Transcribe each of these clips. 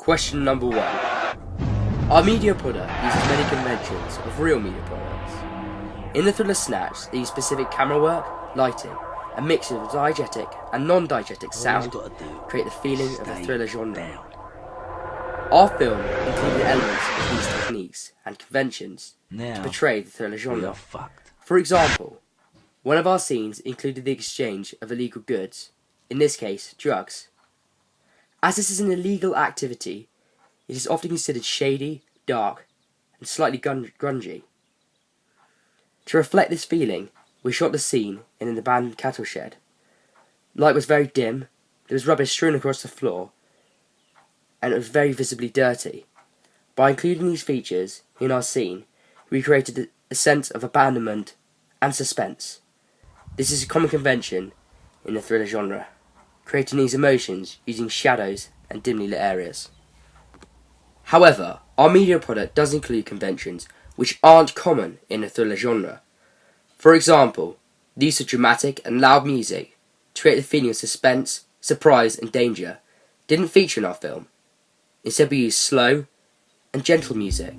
Question number 1. Our media product uses many conventions of real media products. In the thriller Snatch, they use specific camera work, lighting, and mixes of diegetic and non-diegetic sound to create the feeling of the thriller genre. Our film included elements of these techniques and conventions to portray the thriller genre. For example, one of our scenes included the exchange of illegal goods, in this case, drugs. As this is an illegal activity, it is often considered shady, dark, and slightly grungy. To reflect this feeling, we shot the scene in an abandoned cattle shed. Light was very dim, there was rubbish strewn across the floor, and it was very visibly dirty. By including these features in our scene, we created a sense of abandonment and suspense. This is a common convention in the thriller genre, creating these emotions using shadows and dimly lit areas. However, our media product does include conventions which aren't common in the thriller genre. For example, the use of dramatic and loud music to create the feeling of suspense, surprise and danger didn't feature in our film. Instead we used slow and gentle music.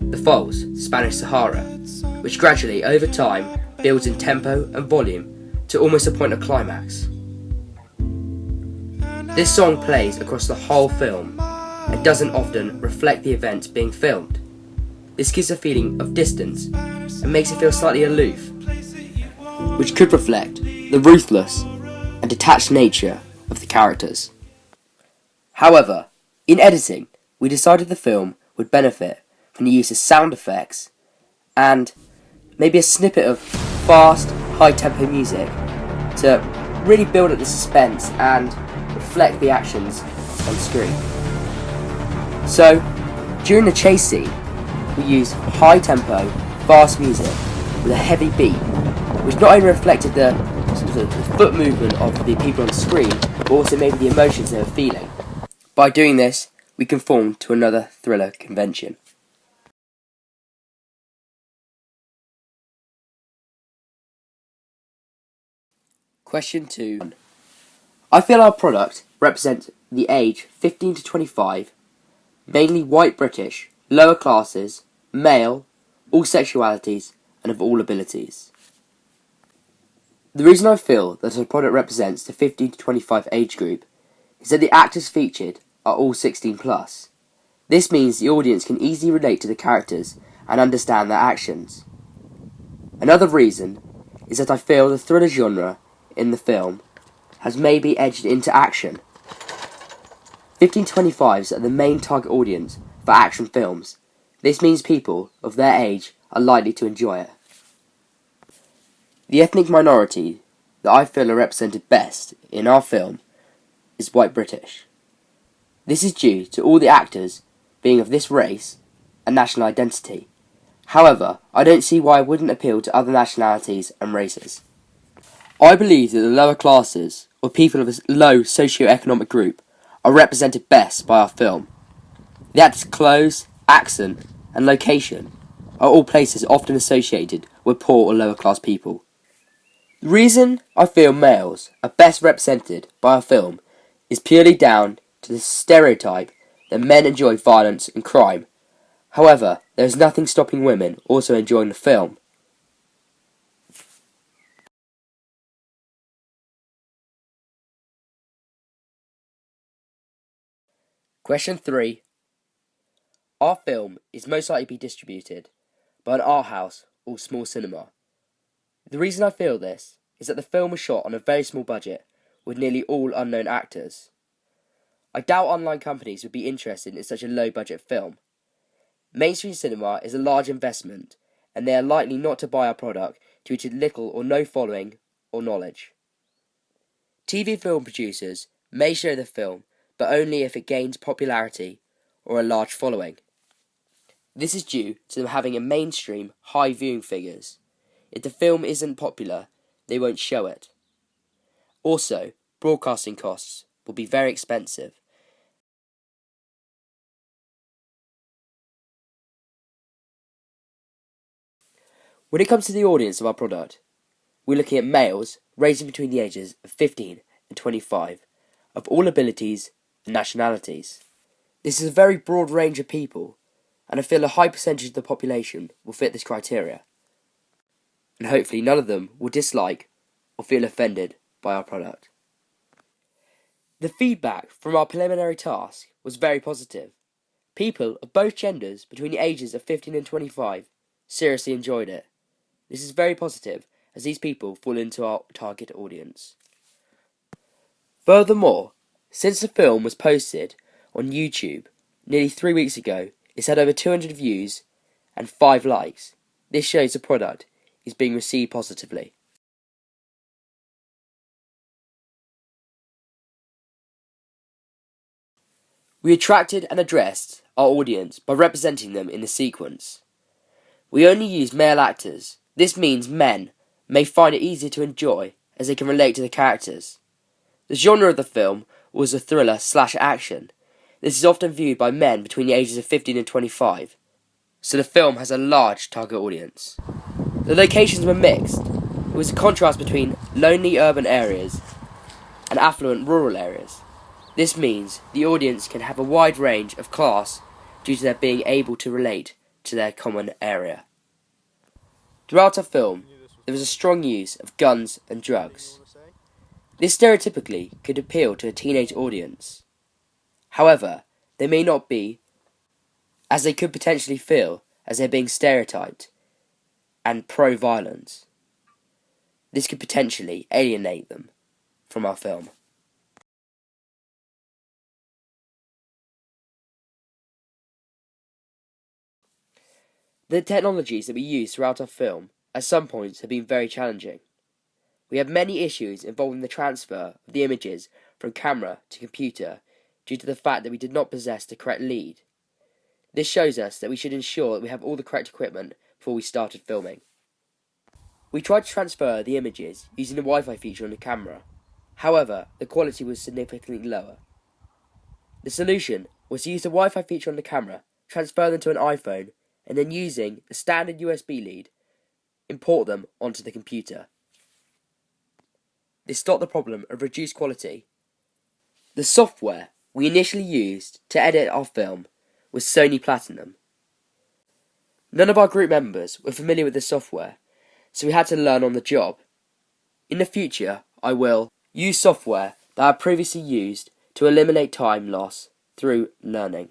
The Foals, Spanish Sahara, which gradually, over time, builds in tempo and volume to almost a point of climax. This song plays across the whole film and doesn't often reflect the events being filmed. This gives a feeling of distance and makes it feel slightly aloof, which could reflect the ruthless and detached nature of the characters. However, in editing, we decided the film would benefit from the use of sound effects and maybe a snippet of fast, high-tempo music to really build up the suspense and reflect the actions on screen. So, during the chase scene, we used high-tempo, fast music with a heavy beat, which not only reflected the foot movement of the people on screen, but also maybe the emotions they were feeling. By doing this, we conformed to another thriller convention. Question 2. I feel our product represents the age 15 to 25, mainly white British, lower classes, male, all sexualities, and of all abilities. The reason I feel that our product represents the 15 to 25 age group is that the actors featured are all 16 plus. This means the audience can easily relate to the characters and understand their actions. Another reason is that I feel the thriller genre in the film has maybe edged into action. 15-25s are the main target audience for action films. This means people of their age are likely to enjoy it. The ethnic minority that I feel are represented best in our film is white British. This is due to all the actors being of this race and national identity. However, I don't see why it wouldn't appeal to other nationalities and races. I believe that the lower classes, or people of a low socio-economic group, are represented best by our film. The actors' clothes, accent, and location are all places often associated with poor or lower class people. The reason I feel males are best represented by our film is purely down to the stereotype that men enjoy violence and crime. However, there is nothing stopping women also enjoying the film. Question 3. Our film is most likely to be distributed by an art house or small cinema. The reason I feel this is that the film was shot on a very small budget with nearly all unknown actors. I doubt online companies would be interested in such a low budget film. Mainstream cinema is a large investment and they are likely not to buy our product due to little or no following or knowledge. TV film producers may show the film, but only if it gains popularity or a large following. This is due to them having a mainstream, high viewing figures. If the film isn't popular, they won't show it. Also, broadcasting costs will be very expensive. When it comes to the audience of our product, we're looking at males ranging between the ages of 15 and 25, of all abilities and nationalities. This is a very broad range of people, and I feel a high percentage of the population will fit this criteria. And hopefully none of them will dislike or feel offended by our product. The feedback from our preliminary task was very positive. People of both genders between the ages of 15 and 25 seriously enjoyed it. This is very positive, as these people fall into our target audience. Furthermore, since the film was posted on YouTube nearly 3 weeks ago, it's had over 200 views and 5 likes. This shows the product is being received positively. We attracted and addressed our audience by representing them in the sequence. We only used male actors. This means men may find it easier to enjoy as they can relate to the characters. The genre of the film was a thriller/action. This is often viewed by men between the ages of 15 and 25, so the film has a large target audience. The locations were mixed. It was a contrast between lonely urban areas and affluent rural areas. This means the audience can have a wide range of class due to their being able to relate to their common area. Throughout our film, there was a strong use of guns and drugs. This stereotypically could appeal to a teenage audience. However, they may not be, as they could potentially feel as they're being stereotyped and pro-violence. This could potentially alienate them from our film. The technologies that we use throughout our film at some points have been very challenging. We have many issues involving the transfer of the images from camera to computer due to the fact that we did not possess the correct lead. This shows us that we should ensure that we have all the correct equipment before we started filming. We tried to transfer the images using the Wi-Fi feature on the camera. However, the quality was significantly lower. The solution was to use the Wi-Fi feature on the camera, transfer them to an iPhone, and then using the standard USB lead, import them onto the computer. This stopped the problem of reduced quality. The software we initially used to edit our film was Sony Platinum. None of our group members were familiar with the software, so we had to learn on the job. In the future, I will use software that I previously used to eliminate time loss through learning.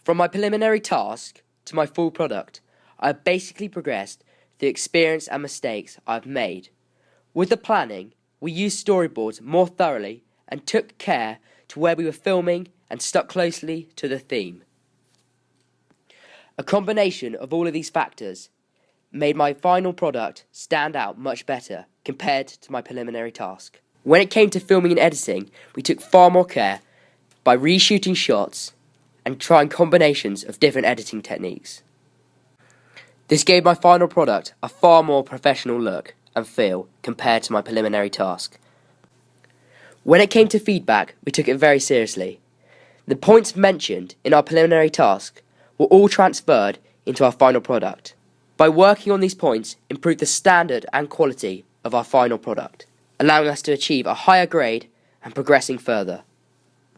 From my preliminary task to my full product, I have basically progressed through the experience and mistakes I have made. With the planning, we used storyboards more thoroughly and took care to where we were filming and stuck closely to the theme. A combination of all of these factors made my final product stand out much better compared to my preliminary task. When it came to filming and editing, we took far more care by reshooting shots and trying combinations of different editing techniques. This gave my final product a far more professional look and feel compared to my preliminary task. When it came to feedback, we took it very seriously. The points mentioned in our preliminary task were all transferred into our final product. By working on these points, improved the standard and quality of our final product, allowing us to achieve a higher grade and progressing further.